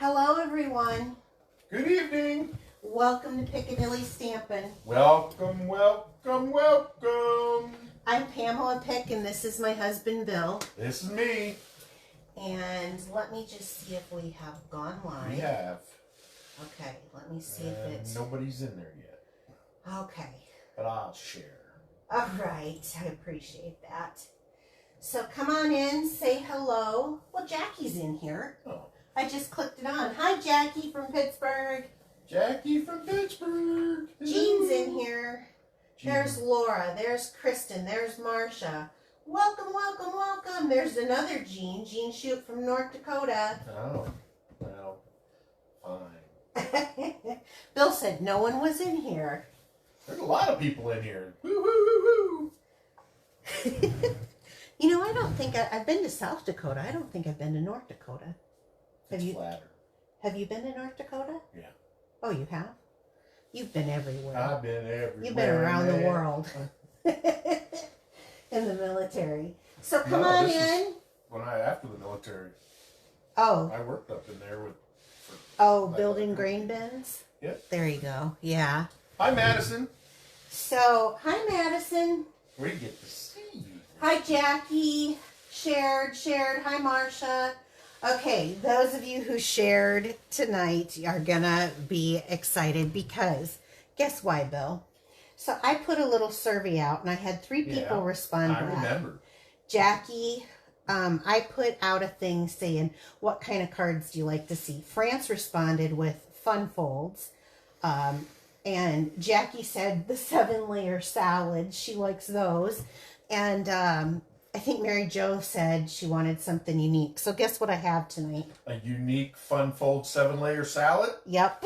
Hello, everyone. Good evening. Welcome to Piccadilly Stampin'. Welcome, welcome, welcome. I'm Pamela Pick, and this is my husband, Bill. This is me. And let me just see if we have gone live. We have. Okay, let me see if it's... Nobody's in there yet. Okay. But I'll share. All right, I appreciate that. So come on in, say hello. Well, Jackie's in here. Oh. I just clicked it on. Hi, Jackie from Pittsburgh. Jackie from Pittsburgh. Jean's in here. Jean. There's Laura. There's Kristen. There's Marcia. Welcome, welcome, welcome. There's another Jean. Jean Shoot from North Dakota. Oh, well, fine. Bill said no one was in here. There's a lot of people in here. Woo, woo, woo, woo. You know, I don't think I've been to South Dakota. I don't think I've been to North Dakota. It's flatter. Have you been to North Dakota? Yeah. Oh, you have? You've been everywhere. I've been everywhere. You've been around the world. In the military. So come on in. After the military. Oh. I worked up in there with. Building grain bins? Yep. There you go. Yeah. Hi, Madison. So, hi, Madison. We get to see you. Hi, Jackie. Shared. Hi, Marcia. Okay, those of you who shared tonight are gonna be excited because guess why, Bill? So I put a little survey out and I had 3 people respond to that. I remember. Jackie, I put out a thing saying, what kind of cards do you like to see? France responded with fun folds. And Jackie said the 7-layer salad. She likes those. And I think Mary Jo said she wanted something unique. So guess what I have tonight? A unique fun fold 7-layer salad? Yep.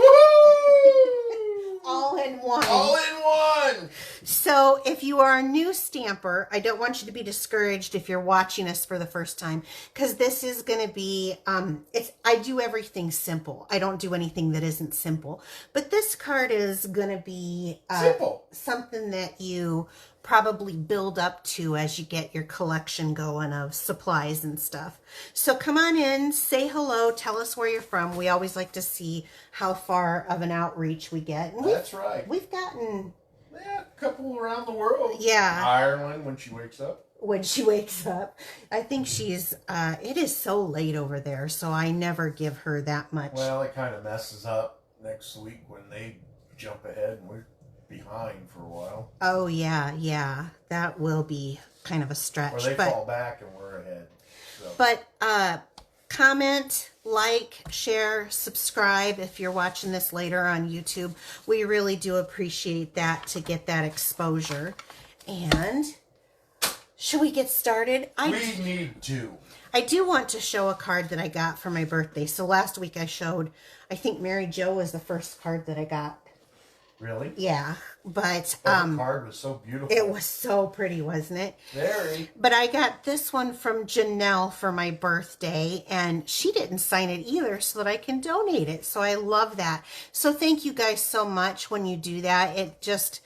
All in one. All in one. So if you are a new stamper, I don't want you to be discouraged if you're watching us for the first time, because this is going to be, I do everything simple. I don't do anything that isn't simple. But this card is going to be simple. Something that you probably build up to as you get your collection going of supplies and stuff. So come on in, say hello, tell us where you're from. We always like to see how far of an outreach we get. And that's right. We've gotten... a couple around the world. Yeah. Ireland when she wakes up. When she wakes up. I think she's, it is so late over there, so I never give her that much. Well, it kind of messes up next week when they jump ahead and we're behind for a while. Oh, yeah. That will be kind of a stretch. Or they fall back and we're ahead. So. But comment, like, share, subscribe if you're watching this later on YouTube. We really do appreciate that to get that exposure. And should we get started? We need to. I do want to show a card that I got for my birthday. So last week I showed, I think Mary Jo was the first card that I got. Really? Yeah, but the card was so beautiful. It was so pretty, wasn't it? Very. But I got this one from Janelle for my birthday, and she didn't sign it either, so that I can donate it. So I love that. So thank you guys so much when you do that. It just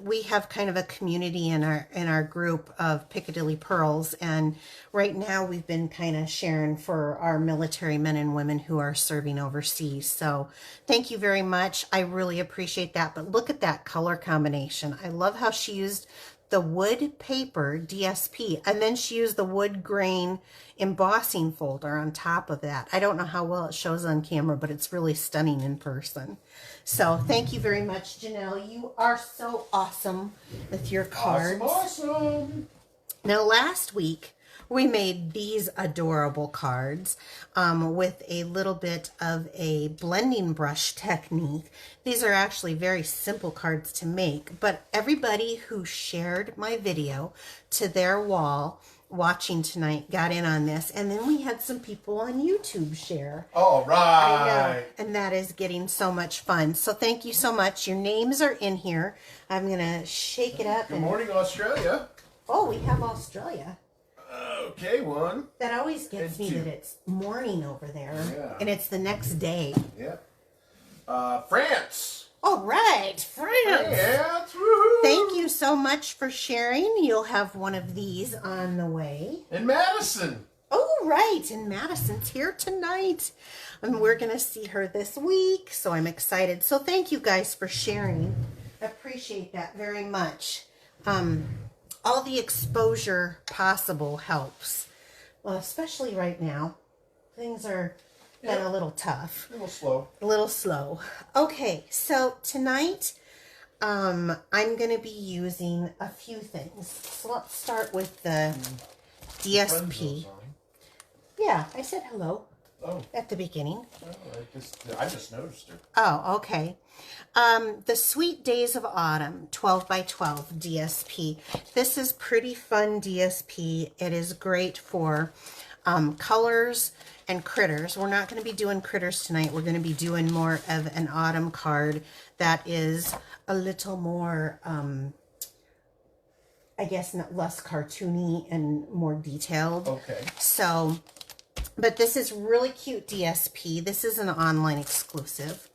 we have kind of a community in our group of Piccadilly Pearls, and right now we've been kind of sharing for our military men and women who are serving overseas. So thank you very much. I really appreciate that. But look at that color combination. I love how she used the wood paper DSP, and then she used the wood grain embossing folder on top of that. I don't know how well it shows on camera, but it's really stunning in person. So thank you very much, Janelle. You are so awesome with your cards. Awesome. Now, last week, we made these adorable cards with a little bit of a blending brush technique. These are actually very simple cards to make, but everybody who shared my video to their wall watching tonight got in on this, and then we had some people on YouTube share. All right. I know, and that is getting so much fun. So thank you so much. Your names are in here. I'm gonna shake it up. Good morning, Australia. Oh, we have Australia. Okay, one. That always gets me that it's morning over there, and it's the next day. Yeah. France. All right, France. France. Woohoo. Thank you so much for sharing. You'll have one of these on the way. And Madison. Oh, right, and Madison's here tonight, and we're going to see her this week, so I'm excited. So thank you guys for sharing. I appreciate that very much. All the exposure possible helps, well, especially right now. Things are been a little tough. A little slow. A little slow. Okay, so tonight I'm going to be using a few things. So let's start with the DSP. Yeah, I said hello at the beginning. Oh, I just noticed her. Oh, okay. The Sweet Days of Autumn 12 by 12 DSP. This is pretty fun DSP. It is great for colors and critters. We're not going to be doing critters tonight. We're going to be doing more of an autumn card that is a little more, I guess, less cartoony and more detailed. Okay. So, but this is really cute DSP. This is an online exclusive.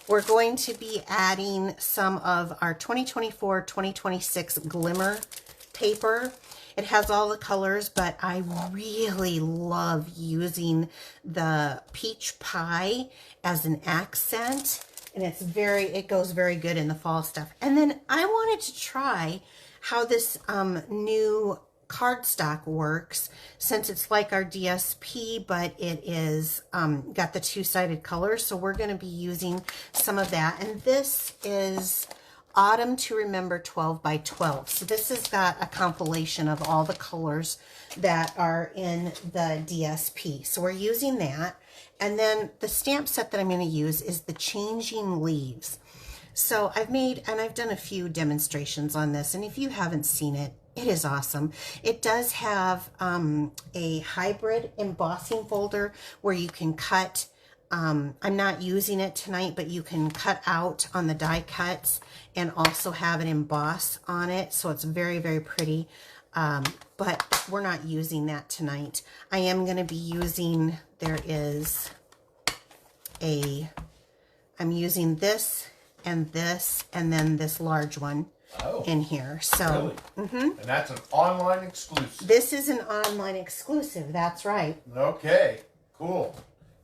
We're going to be adding some of our 2024-2026 glimmer paper. It has all the colors, but I really love using the peach pie as an accent. And it goes very good in the fall stuff. And then I wanted to try how this new cardstock works, since it's like our DSP, but it is got the two-sided colors. So we're going to be using some of that. And this is Autumn to Remember 12 by 12. So this has got a compilation of all the colors that are in the DSP. So we're using that. And then the stamp set that I'm going to use is the Changing Leaves. So I've done a few demonstrations on this, and if you haven't seen it, it is awesome. It does have a hybrid embossing folder where you can cut. I'm not using it tonight, but you can cut out on the die cuts and also have it emboss on it. So it's very, very pretty. But we're not using that tonight. I am going to be using, I'm using this, and then this large one in here. So, really? And that's an online exclusive. This is an online exclusive. That's right. Okay, cool.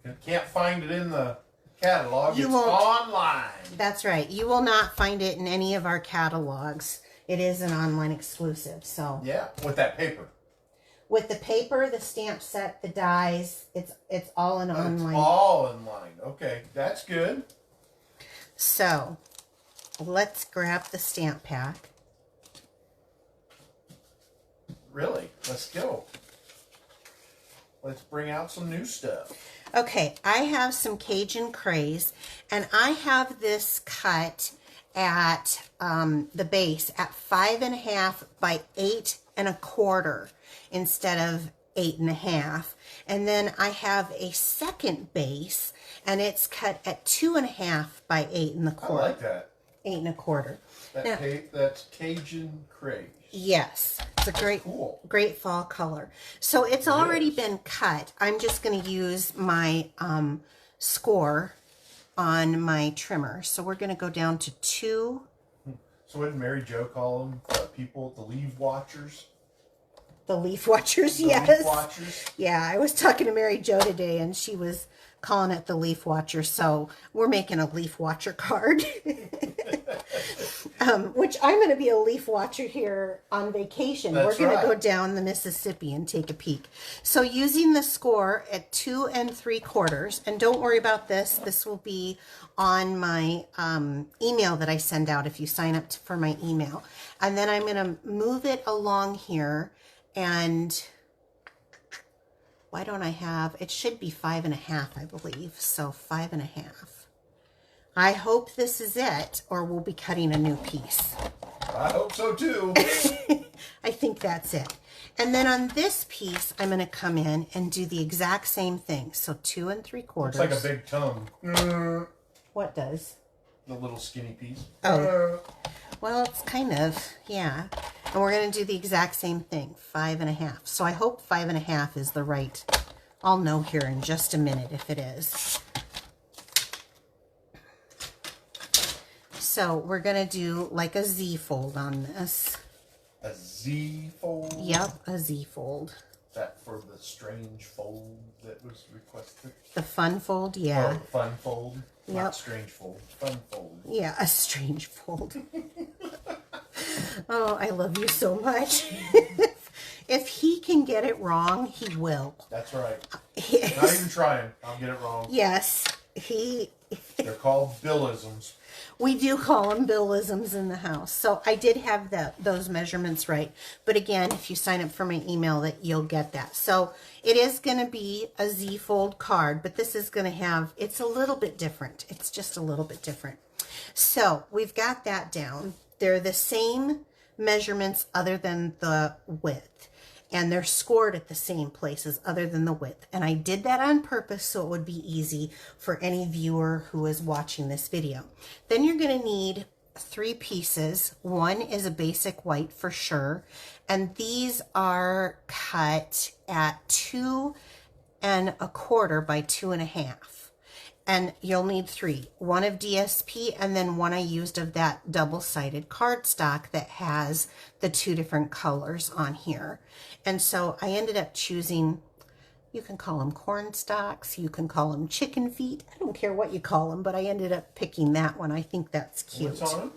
You can't find it in the catalog. It's online. That's right. You will not find it in any of our catalogs. It is an online exclusive. So yeah, with that paper. With the paper, the stamp set, the dies, it's all in online. It's all online. Okay, that's good. So, let's grab the stamp pack. Really? Let's go. Let's bring out some new stuff. Okay, I have some Cajun Craze, and I have this cut at the base at 5.5 by 8 1/4 instead of 8.5. And then I have a second base, and it's cut at 2.5 by 8 1/4. I like that. 8 1/4. That's Cajun Craze. Yes, it's a great fall color. So it's already been cut. I'm just going to use my score on my trimmer. So we're going to go down to 2. So what did Mary Jo call them? People, the leaf watchers? The leaf watchers, yes. Leaf watchers? Yeah, I was talking to Mary Jo today, and she was calling it the leaf watcher. So we're making a leaf watcher card. Which I'm going to be a leaf watcher here on vacation. That's we're going to right. go down the Mississippi and take a peek. So using the score at 2 3/4, and don't worry about this. This will be on my email that I send out if you sign up for my email. And then I'm going to move it along here, and why don't I have, it should be 5.5, I believe. So 5.5. I hope this is it, or we'll be cutting a new piece. I hope so too. I think that's it. And then on this piece, I'm going to come in and do the exact same thing. So 2 3/4. It's like a big tongue. What does? The little skinny piece. Oh. Well, it's kind of, yeah. And we're going to do the exact same thing, 5.5. So I hope 5.5 is the right. I'll know here in just a minute if it is. So we're going to do like a Z fold on this. A Z fold? Yep, a Z fold. that for the strange fold that was requested? The fun fold, Oh, yeah. the fun fold. Yep. Not strange fold. Fun fold. Yeah, a strange fold. Oh, I love you so much. If he can get it wrong, he will. That's right. Yes. Not even trying. I'll get it wrong. Yes, They're called Billisms. we do call them Billisms in the house. So I did have those measurements right. But again, if you sign up for my email, that you'll get that. So it is going to be a Z-fold card, but this is going to have, it's a little bit different. It's just a little bit different. So we've got that down. They're the same measurements other than the width. And they're scored at the same places other than the width. And I did that on purpose so it would be easy for any viewer who is watching this video. Then you're going to need 3 pieces. One is a basic white for sure. And these are cut at 2 1/4 by 2 1/2. And you'll need 3. One of DSP and then one I used of that double-sided cardstock that has the 2 different colors on here. And so I ended up choosing, you can call them corn stalks, you can call them chicken feet. I don't care what you call them, but I ended up picking that one. I think that's cute. What's on them?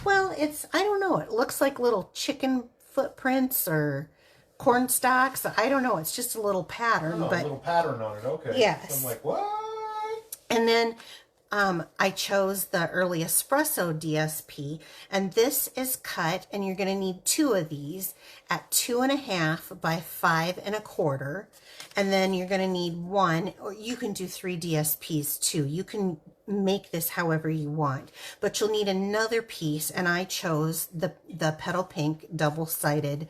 Well, it's, I don't know. It looks like little chicken footprints or corn stalks. I don't know. It's just a little pattern. Oh, but a little pattern on it. Okay. Yes. So I'm like, what? And then I chose the Early Espresso DSP, and this is cut, and you're going to need 2 of these at 2 1/2 by 5 1/4. And then you're going to need 1, or you can do 3 DSPs too. You can make this however you want, but you'll need another piece, and I chose the Petal Pink double-sided,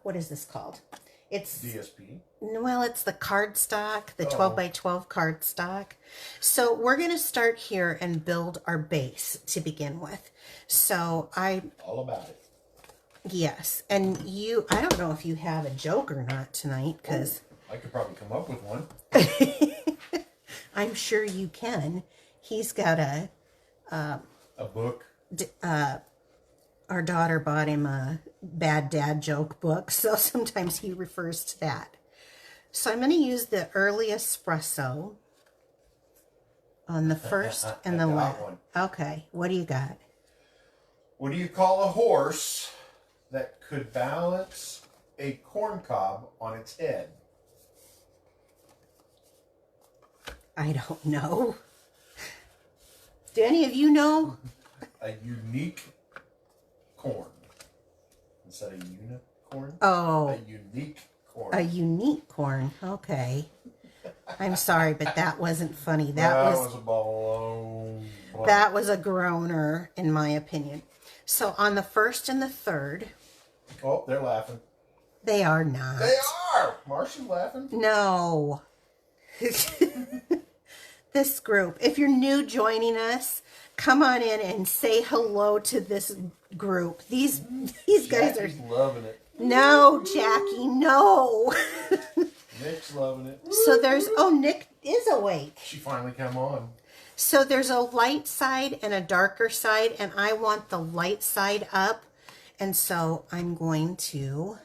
what is this called? It's DSP. Well, it's the cardstock, the 12 by 12 cardstock. So we're going to start here and build our base to begin with. So All about it. yes. And I don't know if you have a joke or not tonight, because I could probably come up with one. I'm sure you can. He's got a book. Our daughter bought him a bad dad joke book, so sometimes he refers to that. So I'm going to use the Early Espresso on the first and the last. Okay, what do you got? What do you call a horse that could balance a corn cob on its head? I don't know. Do any of you know? A unique corn. Instead of unicorn? Oh. A unique corn. A unique corn. Okay. I'm sorry, but that wasn't funny. That was a balloon. That was a groaner, in my opinion. So on the first and the third. Oh, they're laughing. They are not. They are! Marcia's laughing. No. This group. If you're new joining us, come on in and say hello to this group. These guys are loving it. No, Jackie, no. Nick's loving it. So Nick is awake. She finally came on. So there's a light side and a darker side, and I want the light side up. And so I'm going to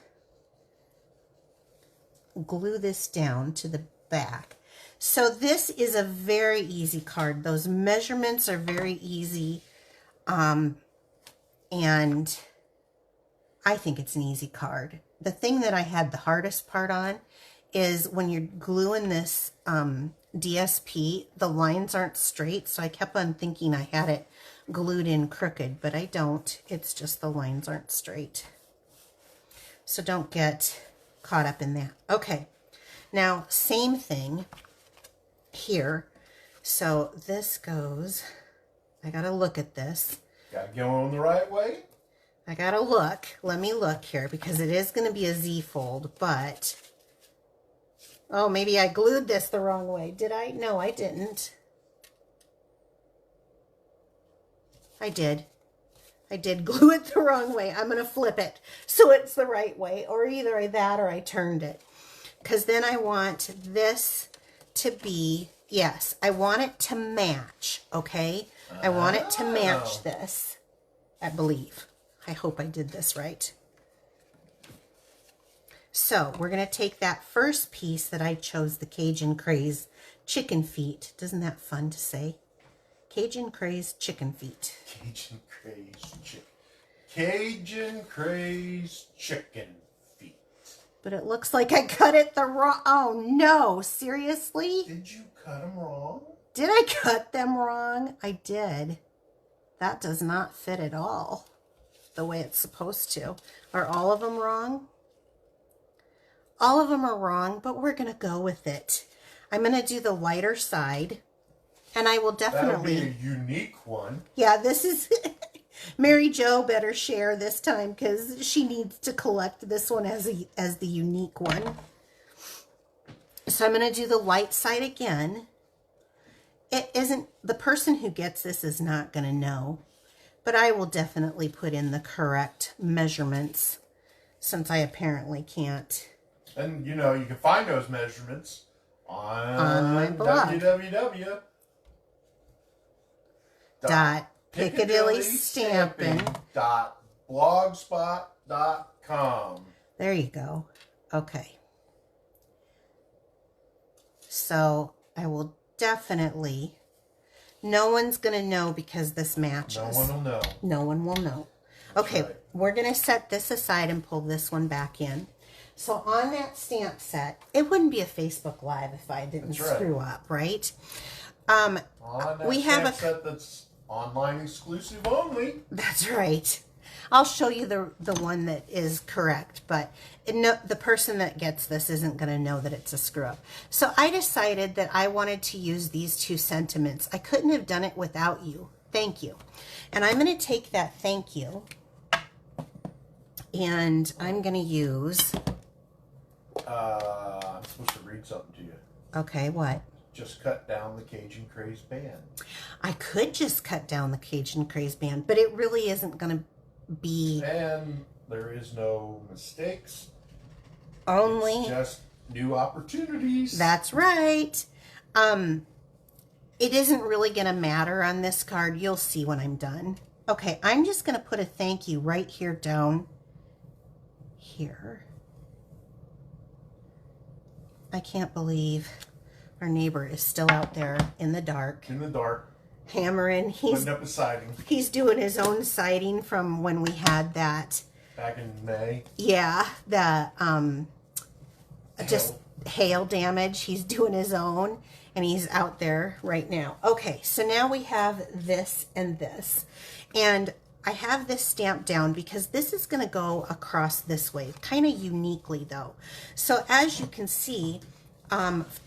glue this down to the back. So this is a very easy card. Those measurements are very easy. And I think it's an easy card. The thing that I had the hardest part on is when you're gluing this DSP, the lines aren't straight. So I kept on thinking I had it glued in crooked, but I don't. It's just the lines aren't straight. So don't get caught up in that. Okay. Now, same thing here. So this goes, I got to look at this. Got to go on the right way. I got to look. Let me look here because it is going to be a Z fold, but oh, maybe I glued this the wrong way. Did I? No, I didn't. I did. I did glue it the wrong way. I'm going to flip it so it's the right way, or either that or I turned it. Because then I want this to be, yes, I want it to match, okay? I want it to match this, I believe. I hope I did this right. So we're going to take that first piece that I chose, the Cajun Craze chicken feet. Isn't that fun to say? Cajun Craze chicken feet. Cajun Craze chicken. Cajun Craze chicken feet. But it looks like I cut it the wrong... Oh, no. Seriously? Did you cut them wrong? Did I cut them wrong? I did. That does not fit at all the way it's supposed to. Are all of them wrong? All of them are wrong, but we're going to go with it. I'm going to do the lighter side, and I will definitely... That'll be a unique one. Yeah, this is... Mary Jo better share this time because she needs to collect this one as the unique one. So I'm going to do the light side again. It isn't... The person who gets this is not going to know, but I will definitely put in the correct measurements since I apparently can't. And, you know, you can find those measurements on my blog. www.piccadillystampin.blogspot.com. There you go. Okay. So I will definitely... No one's going to know because this matches. No one will know. No one will know. Okay, right. We're going to set this aside and pull this one back in. So on that stamp set, it wouldn't be a Facebook Live if I didn't screw up, right? On that stamp set that's online exclusive only. That's right. I'll show you the one that is correct, but the person that gets this isn't going to know that it's a screw up. So I decided that I wanted to use these two sentiments. I couldn't have done it without you. Thank you. And I'm going to take that thank you, and I'm going to use... I'm supposed to read something to you. Okay, what? Just cut down the Cajun Craze band. I could just cut down the Cajun Craze band, but it really isn't going to be... And there is no mistakes. Only... It's just new opportunities. That's right. It isn't really going to matter on this card. You'll see when I'm done. Okay, I'm just going to put a thank you right here down here. I can't believe our neighbor is still out there in the dark. In the dark. Hammering. Putting up a siding. He's doing his own siding from when we had that. Back in May. Yeah, the just hail damage. He's doing his own, and he's out there right now. Okay, so now we have this and this. And I have this stamped down because this is going to go across this way, kind of uniquely though. So as you can see,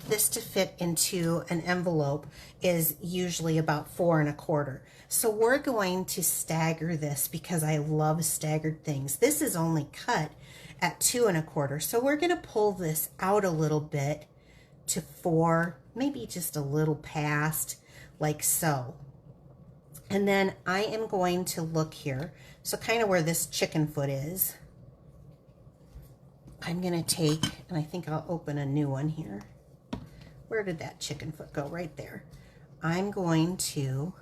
this to fit into an envelope is usually about 4 1/4. So we're going to stagger this because I love staggered things. This is only cut at 2 1/4. So we're going to pull this out a little bit to 4, maybe just a little past, like so. And then I am going to look here, so kind of where this chicken foot is. I'm going to take, and I think I'll open a new one here. Where did that chicken foot go? Right there. I'm going to,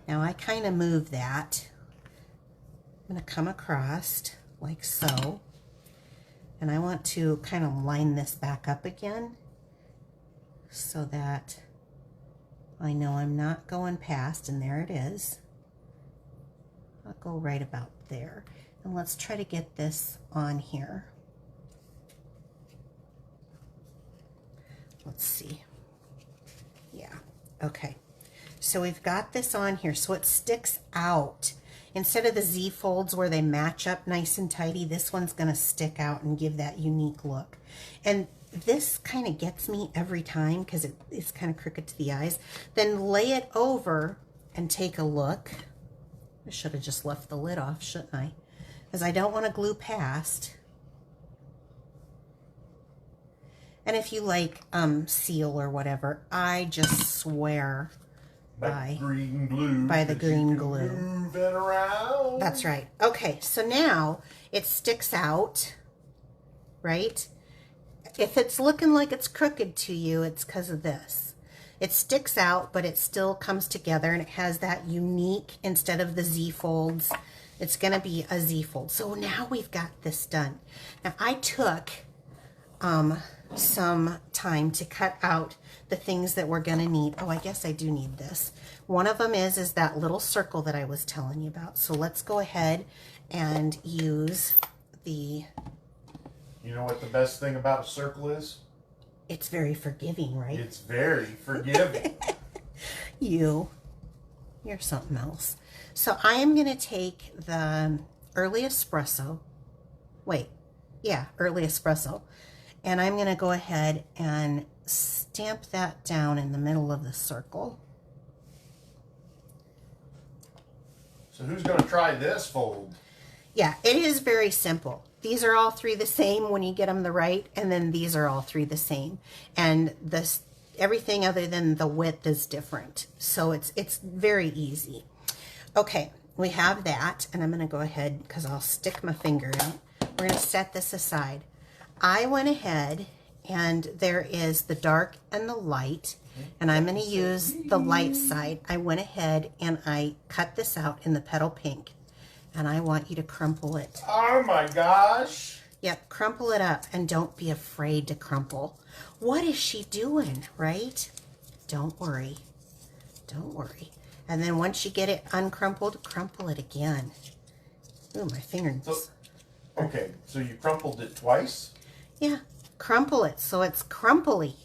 now I kind of move that. I'm going to come across like so. And I want to kind of line this back up again so that I know I'm not going past, and there it is. I'll go right about there. And let's try to get this on here. Let's see. Yeah, okay. So we've got this on here, so it sticks out. Instead of the Z folds where they match up nice and tidy, this one's gonna stick out and give that unique look. And this kind of gets me every time because it's kind of crooked to the eyes. Then lay it over and take a look. I should have just left the lid off, shouldn't I? Because I don't want to glue past. And if you like seal or whatever, I just swear by green glue. By the green glue. Move it around. That's right. Okay, so now it sticks out, right? If it's looking like it's crooked to you, it's because of this. It sticks out, but it still comes together, and it has that unique, instead of the Z folds, It's going to be a Z fold. So now we've got this done. Now I took some time to cut out the things that we're going to need. Oh, I guess I do need this. One of them is that little circle that I was telling you about. So let's go ahead and use the... You know what the best thing about a circle is? It's very forgiving, right? It's very forgiving. You're something else. So I am going to take the early espresso. Early espresso. And I'm going to go ahead and stamp that down in the middle of the circle. So who's going to try this fold? Yeah, it is very simple. These are all three the same when you get them the right, and then these are all three the same. And everything other than the width is different. So it's very easy. Okay, we have that, and I'm going to go ahead because I'll stick my finger in. We're going to set this aside. I went ahead, and there is the dark and the light, and I'm going to use the light side. I went ahead and I cut this out in the petal pink, and I want you to crumple it. Oh my gosh. Yep, crumple it up, and don't be afraid to crumple. What is she doing, right? Don't worry. Don't worry. And then once you get it uncrumpled, crumple it again. Ooh, my fingers. Okay, so you crumpled it twice? Yeah, crumple it so it's crumply.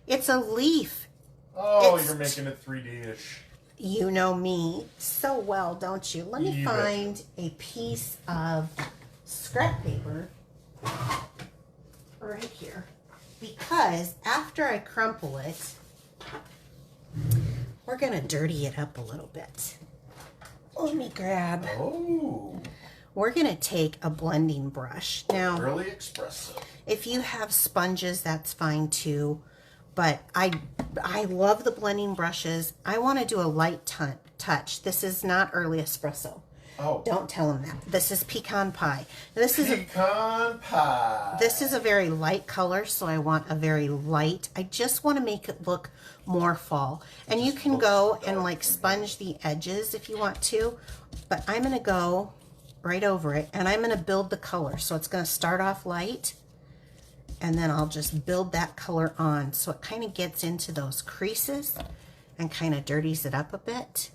It's a leaf. Oh, you're making it 3D-ish. You know me so well, don't you? Let me find a piece of scrap paper right here. Because after I crumple it, we're going to dirty it up a little bit. Let me grab. Oh. We're going to take a blending brush. Now, early espresso. If you have sponges, that's fine too. But I love the blending brushes. I want to do a light touch. This is not early espresso. Oh. Don't tell them that. This is pecan pie. This is pecan pie. This is a very light color, so I want a very light. I just want to make it look more fall. And you can go and like sponge the edges if you want to. But I'm going to go right over it, and I'm going to build the color. So it's going to start off light, and then I'll just build that color on. So it kind of gets into those creases and kind of dirties it up a bit,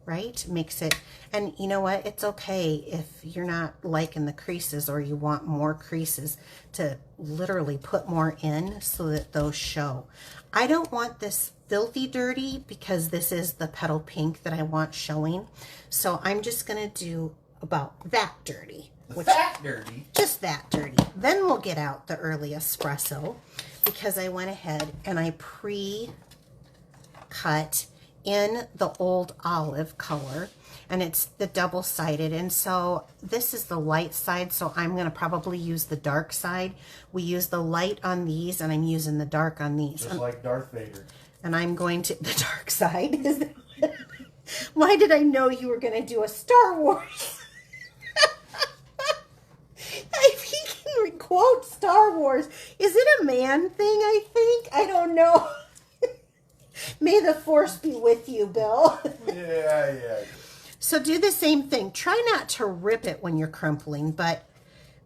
right? Makes it, and you know what? It's okay if you're not liking the creases or you want more creases to literally put more in so that those show. I don't want this filthy dirty because this is the petal pink that I want showing. So I'm just going to do about that dirty. That dirty? Just that dirty. Then we'll get out the early espresso because I went ahead and I pre-cut in the old olive color, and it's the double-sided, and so this is the light side, so I'm going to probably use the dark side. We use the light on these, and I'm using the dark on these. Just like Darth Vader. And I'm going to the dark side. Why did I know you were going to do a Star Wars? If he can quote Star Wars, is it a man thing, I think? I don't know. May the force be with you, Bill. Yeah. So do the same thing. Try not to rip it when you're crumpling, but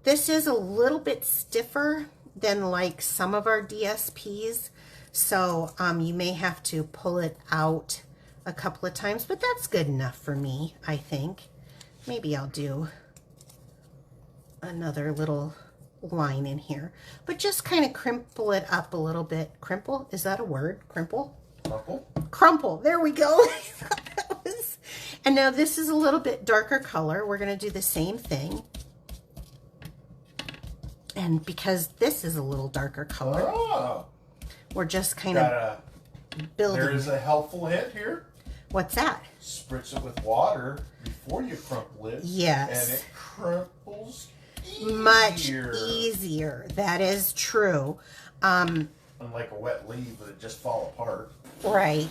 this is a little bit stiffer than like some of our DSPs. So you may have to pull it out a couple of times, but that's good enough for me, I think. Maybe I'll do another little line in here, but just kind of crimple it up a little bit. Crimple, is that a word? Crimple? Crumple, there we go. And now this is a little bit darker color. We're going to do the same thing, and because this is a little darker color, we're just kind of building. There is a helpful hint here. What's that? Spritz it with water before you crumple it. Yes. And it crumples much easier. That is true. Unlike a wet leaf, but it just fall apart. Right.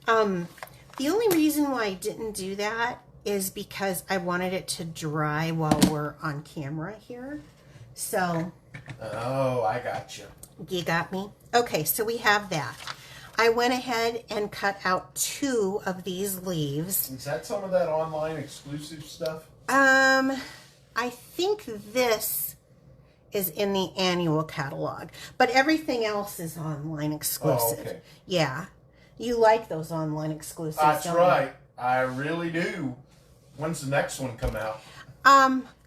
The only reason why I didn't do that is because I wanted it to dry while we're on camera here. So. Oh, I got you. You got me? Okay, so we have that. I went ahead and cut out 2 of these leaves. Is that some of that online exclusive stuff? I think this is in the annual catalog, but everything else is online exclusive. Oh, okay. Yeah. You like those online exclusives, That's don't right. I really do. When's the next one come out?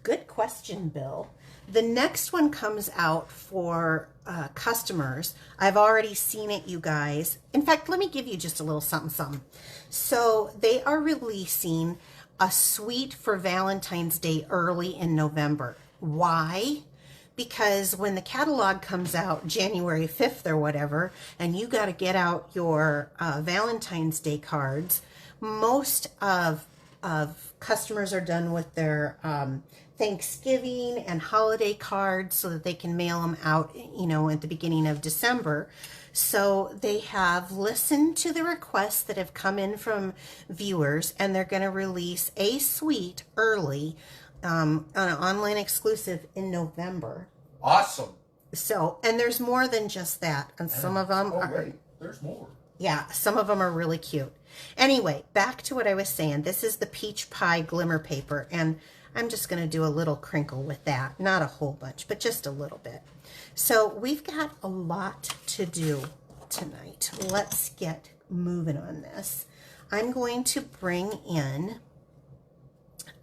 Good question, Bill. The next one comes out for customers. I've already seen it, you guys. In fact, let me give you just a little something. So they are releasing a suite for Valentine's Day early in November. Why? Because when the catalog comes out January 5th or whatever, and you got to get out your Valentine's Day cards, most of customers are done with their Thanksgiving and holiday cards so that they can mail them out, at the beginning of December. So they have listened to the requests that have come in from viewers, and they're going to release a suite early on an online exclusive in November. Awesome. So, and there's more than just that. And some of them are... wait, there's more. Yeah, some of them are really cute. Anyway, back to what I was saying. This is the Peach Pie Glimmer Paper, and I'm just going to do a little crinkle with that. Not a whole bunch, but just a little bit. So we've got a lot to do tonight. Let's get moving on this. I'm going to bring in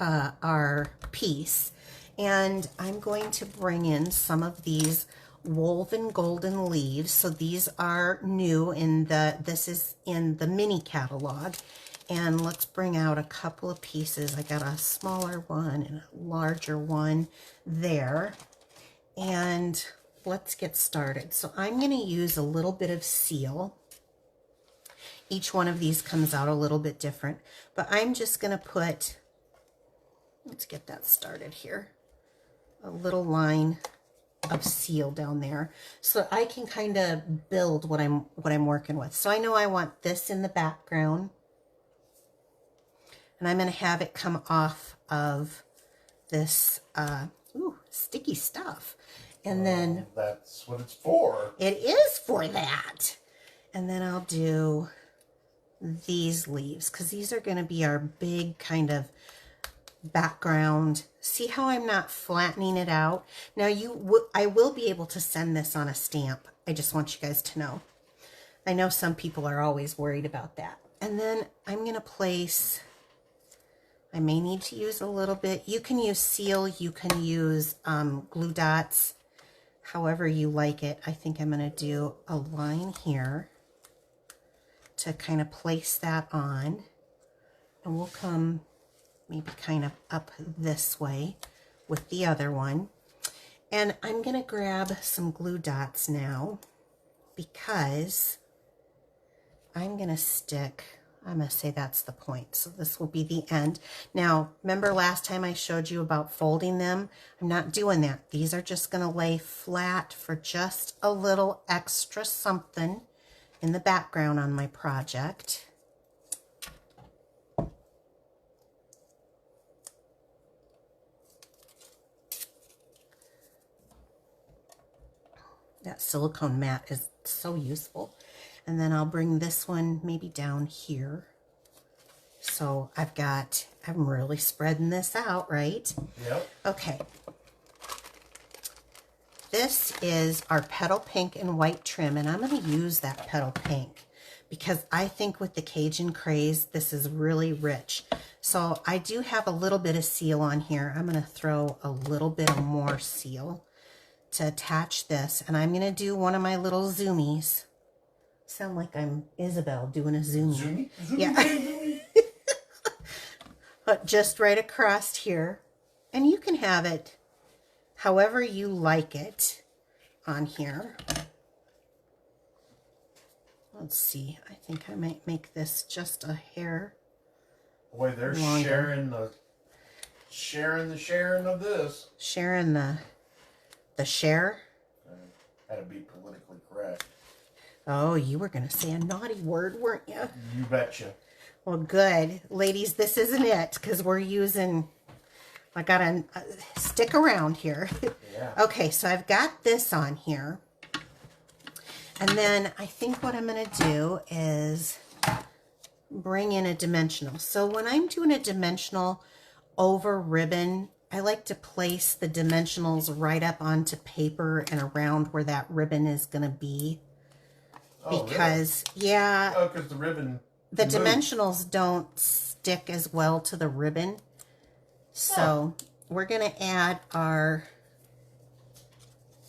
our piece, and I'm going to bring in some of these woven golden leaves. So these are new this is in the mini catalog. And let's bring out a couple of pieces. I got a smaller one and a larger one there. And let's get started. So I'm going to use a little bit of seal. Each one of these comes out a little bit different, but I'm just going to put, let's get that started here, a little line of seal down there so I can kind of build what I'm working with. So I know I want this in the background, and I'm going to have it come off of this sticky stuff. And then that's what it's for. It is for that. And then I'll do these leaves, because these are going to be our big kind of background. See how I'm not flattening it out? Now I will be able to send this on a stamp. I just want you guys to know. I know some people are always worried about that. And then I'm going to place, I may need to use a little bit. You can use seal, you can use glue dots, however you like it. I think I'm going to do a line here to kind of place that on. And we'll come maybe kind of up this way with the other one. And I'm going to grab some glue dots now, because I'm going to say that's the point. So this will be the end. Now, remember last time I showed you about folding them? I'm not doing that. These are just going to lay flat for just a little extra something in the background on my project. That silicone mat is so useful. And then I'll bring this one maybe down here. So I'm really spreading this out, right? Yep. Okay. This is our petal pink and white trim, and I'm going to use that petal pink because I think with the Cajun craze, this is really rich. So I do have a little bit of seal on here. I'm going to throw a little bit of more seal to attach this, and I'm going to do one of my little zoomies. Sound like I'm Isabel doing a zoomie. Zoomy? Yeah. But just right across here. And you can have it however you like it on here. Let's see. I think I might make this just a hair. Boy, they're longer. sharing the sharing of this. Sharing the share. Had to be politically correct. Oh, you were going to say a naughty word, weren't you? You betcha. Well, good. Ladies, this isn't it, because we're using, I got to stick around here. Yeah. Okay, so I've got this on here. And then I think what I'm going to do is bring in a dimensional. So when I'm doing a dimensional over ribbon, I like to place the dimensionals right up onto paper and around where that ribbon is going to be. Because, really? Yeah. Oh, because the ribbon... The dimensionals don't stick as well to the ribbon. So we're going to add our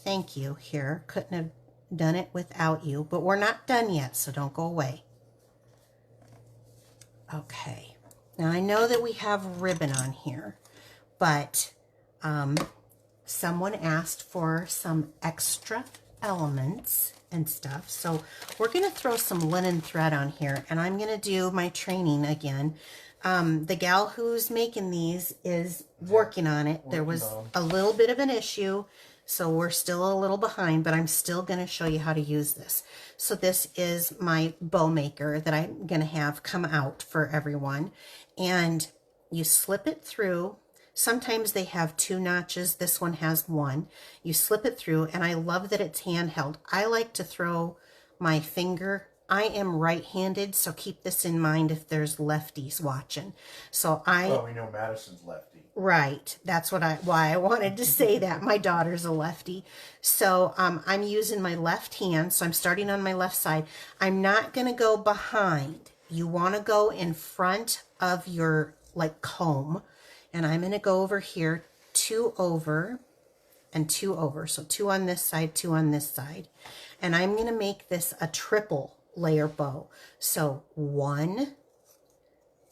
thank you here. Couldn't have done it without you, but we're not done yet, so don't go away. Okay. Now I know that we have ribbon on here, but someone asked for some extra elements and stuff. So we're going to throw some linen thread on here, and I'm going to do my training again. The gal who's making these is working on it. There was a little bit of an issue, so we're still a little behind, but I'm still going to show you how to use this. So this is my bow maker that I'm going to have come out for everyone. And you slip it through. Sometimes they have 2 notches. This one has 1. You slip it through, and I love that it's handheld. I like to throw my finger. I am right-handed, so keep this in mind if there's lefties watching. So Well, we know Madison's lefty. Right. That's why I wanted to say that. My daughter's a lefty. So I'm using my left hand. So I'm starting on my left side. I'm not going to go behind. You want to go in front of your comb. And I'm going to go over here, 2 over and 2 over. So 2 on this side, 2 on this side. And I'm going to make this a triple layer bow. So 1,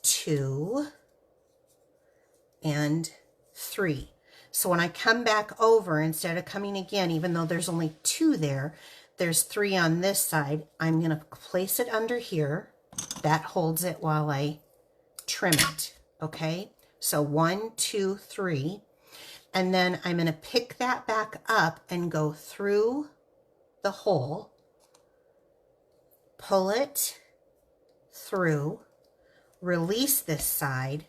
2, and 3. So when I come back over, instead of coming again, even though there's only 2 there, there's 3 on this side. I'm going to place it under here. That holds it while I trim it. Okay? So 1, 2, 3. And then I'm going to pick that back up and go through the hole, pull it through, release this side,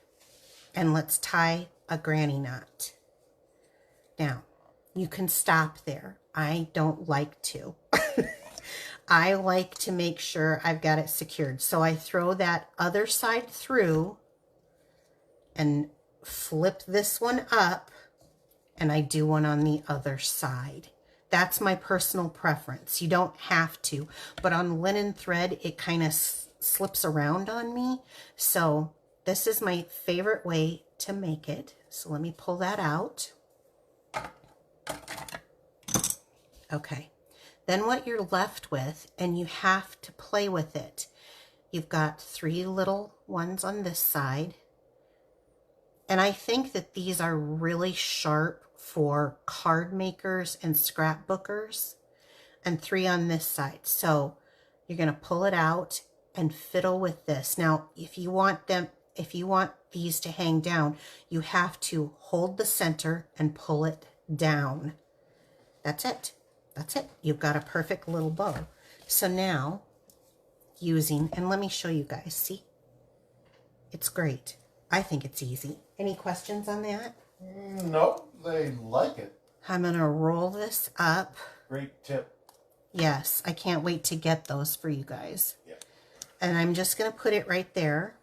and let's tie a granny knot. Now, you can stop there. I don't like to. I like to make sure I've got it secured. So I throw that other side through and flip this one up, and I do one on the other side. That's my personal preference. You don't have to, but on linen thread, it kind of slips around on me. So this is my favorite way to make it. So let me pull that out. Okay. Then what you're left with, and you have to play with it. You've got 3 little ones on this side. And I think that these are really sharp for card makers and scrapbookers. And 3 on this side. So you're going to pull it out and fiddle with this. Now, if you want these to hang down, you have to hold the center and pull it down. That's it. That's it. You've got a perfect little bow. So now, and let me show you guys. See? It's great. I think it's easy. Any questions on that? No, they like it. I'm going to roll this up. Great tip. Yes, I can't wait to get those for you guys. Yeah. And I'm just going to put it right there.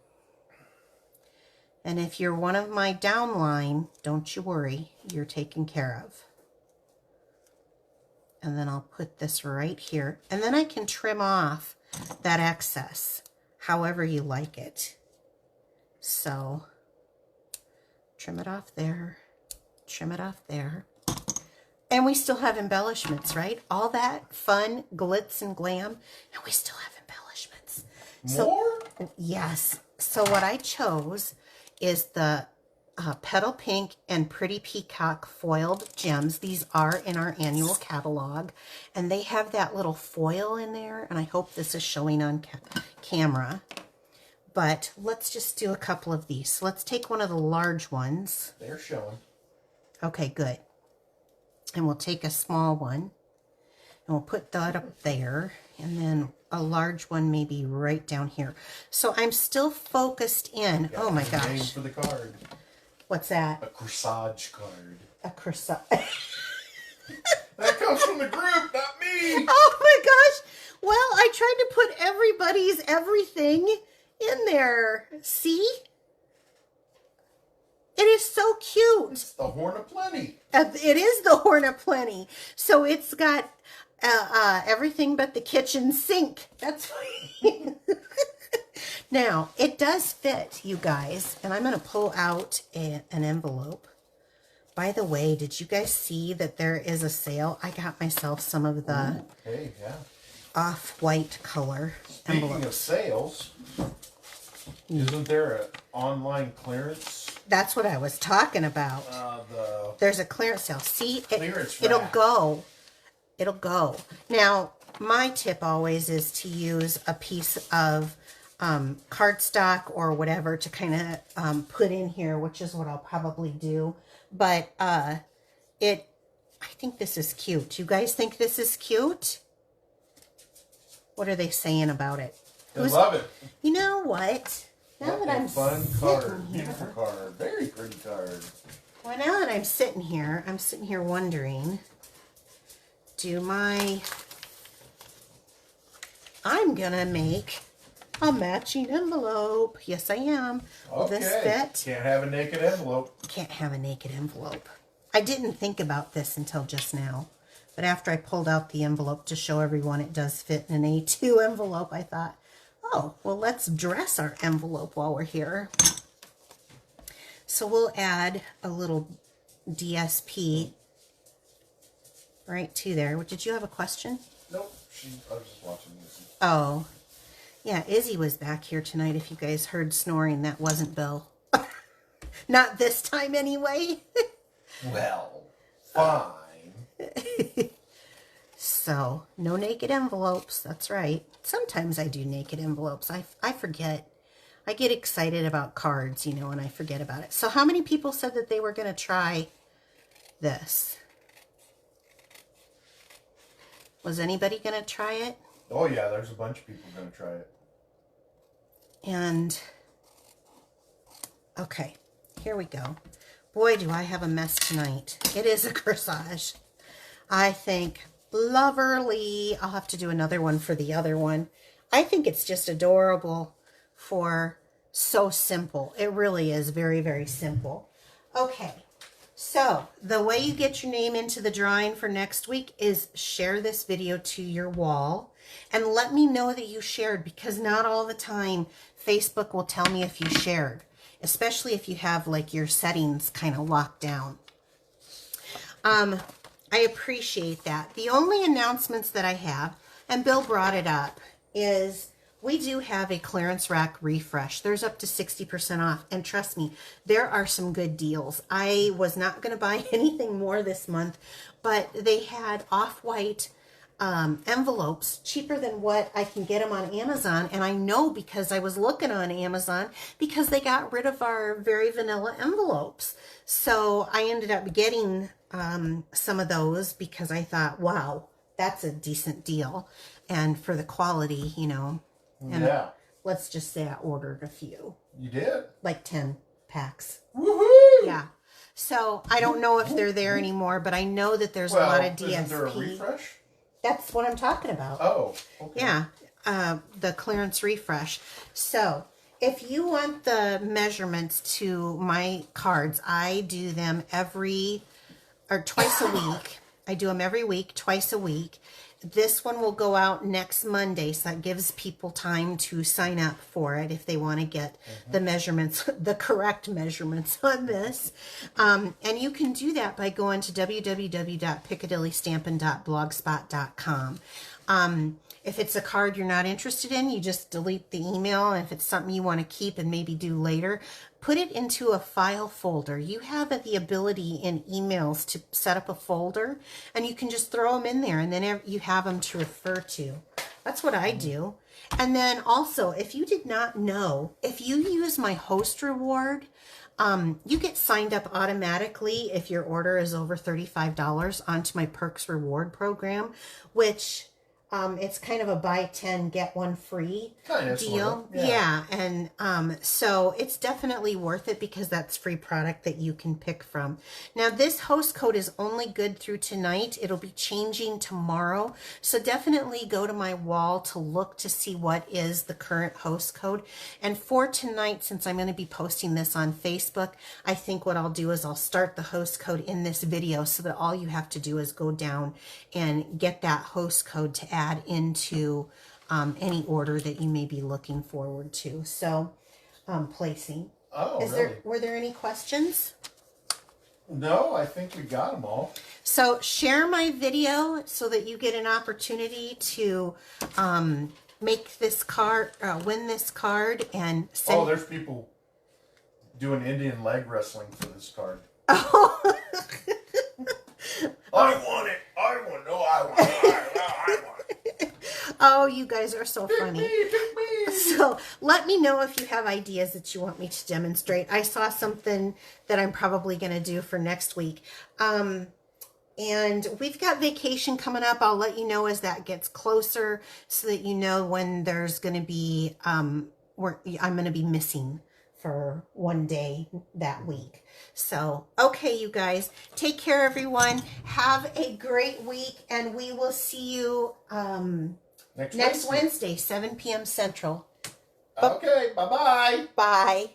And if you're one of my downline, don't you worry, you're taken care of. And then I'll put this right here. And then I can trim off that excess, however you like it. So, trim it off there, trim it off there. And we still have embellishments, right? All that fun, glitz and glam, and we still have embellishments. More? So, yes. So what I chose is the Petal Pink and Pretty Peacock foiled gems. These are in our annual catalog, and they have that little foil in there, and I hope this is showing on camera. But let's just do a couple of these. So let's take one of the large ones. They're showing. Okay, good. And we'll take a small one, and we'll put that up there, and then a large one maybe right down here. So I'm still focused in. Oh my gosh. Name for the card. What's that? A corsage card. A corsage. That comes from the group, not me. Oh my gosh. Well, I tried to put everybody's everything in there. See? It is so cute. It's the Horn of Plenty. It is the Horn of Plenty. So it's got everything but the kitchen sink. That's Now, it does fit, you guys. And I'm going to pull out an envelope. By the way, did you guys see that there is a sale? I got myself some of the off-white color envelopes. Speaking of sales, isn't there an online clearance? That's what I was talking about. There's a clearance sale. See, it'll go. It'll go. Now, my tip always is to use a piece of cardstock or whatever to kind of put in here, which is what I'll probably do. But I think this is cute. You guys think this is cute? What are they saying about it? I love it. You know what? Now that I'm fun card, beautiful card, very pretty card. Well, now that I'm sitting here wondering, I'm gonna make a matching envelope. Yes, I am. Will this fit? Can't have a naked envelope. Can't have a naked envelope. I didn't think about this until just now. But after I pulled out the envelope to show everyone it does fit in an A2 envelope, I thought, oh, well, let's dress our envelope while we're here. So we'll add a little DSP right to there. Did you have a question? Nope. I was just watching Izzy. Oh. Yeah, Izzy was back here tonight. If you guys heard snoring, that wasn't Bill. Not this time anyway. Well, fine. So, no naked envelopes. That's right. Sometimes I do naked envelopes. I forget. I get excited about cards, you know, and I forget about it. So how many people said that they were going to try this? Was anybody going to try it? Oh, yeah, there's a bunch of people going to try it. And, okay, here we go. Boy, do I have a mess tonight. It is a corsage. I think Loverly. I'll have to do another one for the other one. I think it's just adorable for so simple. It really is very, very simple. Okay, so the way you get your name into the drawing for next week is share this video to your wall and let me know that you shared, because not all the time Facebook will tell me if you shared, especially if you have like your settings kind of locked down. I appreciate that. The only announcements that I have, and Bill brought it up, is we do have a clearance rack refresh. There's up to 60% off. And trust me, there are some good deals. I was not going to buy anything more this month, but they had off-white envelopes cheaper than what I can get them on Amazon. And I know because I was looking on Amazon because they got rid of our very vanilla envelopes. So I ended up getting some of those because I thought, wow, that's a decent deal. And for the quality, you know. And yeah. Let's just say I ordered a few. You did? Like 10 packs. Woohoo! Yeah. So I don't know if they're there anymore, but I know that there's a lot of DSP. Isn't there a refresh? That's what I'm talking about. Oh, okay. Yeah. The clearance refresh. So if you want the measurements to my cards, I do them twice a week. I do them every week, twice a week. This one will go out next Monday, so that gives people time to sign up for it if they want to get the measurements, the correct measurements on this. And you can do that by going to www.piccadillystampin.blogspot.com. If it's a card you're not interested in, you just delete the email. And if it's something you want to keep and maybe do later, put it into a file folder. You have the ability in emails to set up a folder, and you can just throw them in there, and then you have them to refer to. That's what I do. And then also, if you did not know, if you use my host reward, you get signed up automatically if your order is over $35 onto my Perks Reward program, which It's kind of a buy 10 get one free kind of deal. Sort of, yeah. And so it's definitely worth it because that's free product that you can pick from. Now this host code is only good through tonight. It'll be changing tomorrow, so definitely go to my wall to look to see what is the current host code. And for tonight, since I'm going to be posting this on Facebook, I think what I'll do is I'll start the host code in this video so that all you have to do is go down and get that host code to add into any order that you may be looking forward to. So placing. Oh, really? Were there any questions? No, I think we got them all. So share my video so that you get an opportunity to make this card, win this card, and send. Oh, there's people doing Indian leg wrestling for this card. Oh. I want it. I want it. I want it. Oh, you guys are so funny. Pick me. So let me know if you have ideas that you want me to demonstrate. I saw something that I'm probably going to do for next week. And we've got vacation coming up. I'll let you know as that gets closer so that you know when there's going to be, I'm going to be missing for one day that week. So, okay, you guys, take care, everyone. Have a great week, and we will see you next Wednesday, 7 p.m. Central. Okay, bye-bye. Bye.